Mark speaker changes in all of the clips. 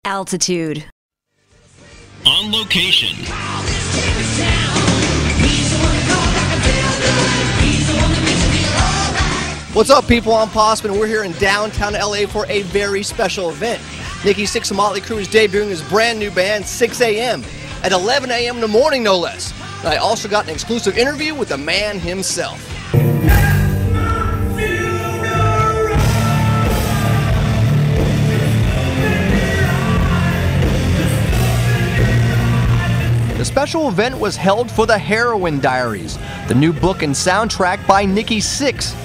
Speaker 1: Altitude.
Speaker 2: On location.
Speaker 3: What's up, people? I'm Possum, and we're here in downtown LA for a very special event. Nikki Sixx of Motley Crue is debuting his brand new band, Sixx AM, at 11 a.m. in the morning, no less. And I also got an exclusive interview with the man himself. The special event was held for the Heroin Diaries, the new book and soundtrack by Nikki Sixx.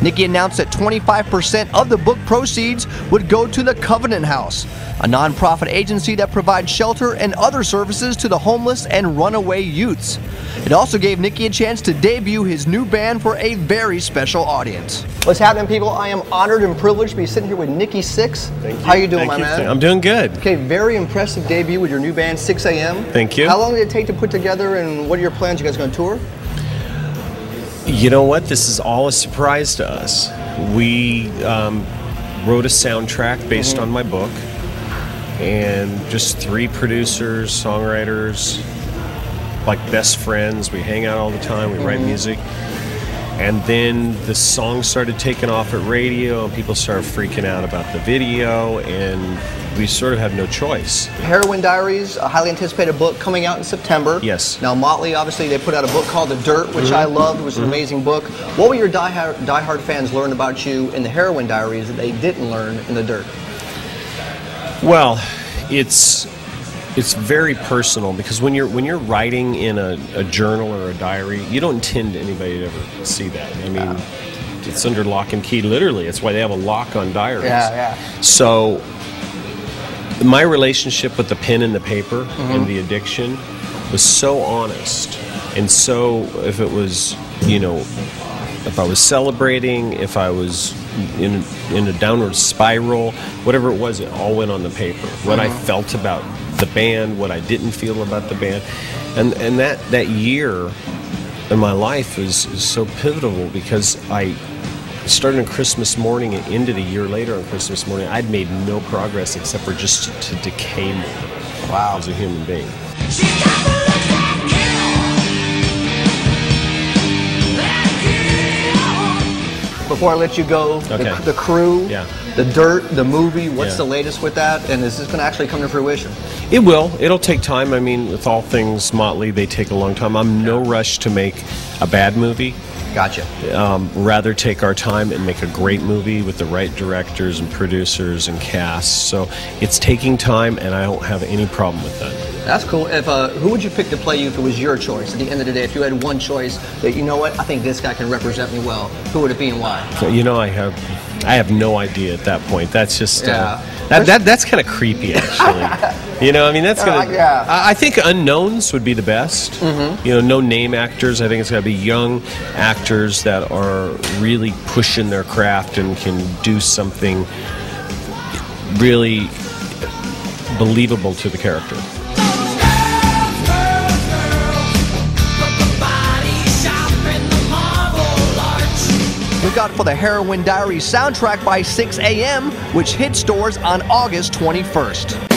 Speaker 3: Nikki announced that 25% of the book proceeds would go to the Covenant House, a nonprofit agency that provides shelter and other services to the homeless and runaway youths. It also gave Nikki a chance to debut his new band for a very special audience. What's happening, people? I am honored and privileged to be sitting here with Nikki Sixx.
Speaker 4: Thank you.
Speaker 3: How you doing, my man?
Speaker 4: I'm doing good.
Speaker 3: Okay, very impressive debut with your new band, Sixx AM.
Speaker 4: Thank you.
Speaker 3: How long did it take to put together, and what are your plans? You guys going to tour?
Speaker 4: You know what? This is all a surprise to us. We wrote a soundtrack based on my book, and just 3 producers, songwriters, like best friends. We hang out all the time, we write music. And then the song started taking off at radio, and people started freaking out about the video, and we sort of had no choice.
Speaker 3: Heroin Diaries, a highly anticipated book coming out in September.
Speaker 4: Yes.
Speaker 3: Now, Motley, obviously, they put out a book called The Dirt, which I loved. It was an amazing book. What will your diehard fans learn about you in the Heroin Diaries that they didn't learn in The Dirt?
Speaker 4: Well, it's very personal, because when you're writing in a journal or a diary, you don't intend anybody to ever see that. I mean, it's under lock and key, literally. It's why they have a lock on diaries.
Speaker 3: Yeah.
Speaker 4: So my relationship with the pen and the paper and the addiction was so honest. And so if it was, if I was celebrating, if I was in a downward spiral, whatever it was, it all went on the paper. What I felt about the band, what I didn't feel about the band. And that year in my life is so pivotal, because I started on Christmas morning and ended a year later on Christmas morning. I'd made no progress except for just to decay more as a human being.
Speaker 3: Before I let you go, the Crew, The Dirt, the movie, what's the latest with that? And is this going to actually come to fruition?
Speaker 4: It will. It'll take time. I mean, with all things Motley, they take a long time. I'm no rush to make a bad movie.
Speaker 3: Gotcha.
Speaker 4: Rather take our time and make a great movie with the right directors and producers and cast. So it's taking time, and I don't have any problem with that.
Speaker 3: That's cool. If who would you pick to play you if it was your choice? At the end of the day, if you had one choice that, you know what, I think this guy can represent me well, who would it be and why?
Speaker 4: I have no idea at that point. That's just that's kind of creepy, actually. That's gonna. I think unknowns would be the best. No name actors. I think it's got to be young actors that are really pushing their craft and can do something really believable to the character.
Speaker 3: Look out for the Heroin Diaries soundtrack by Sixx AM, which hits stores on August 21st.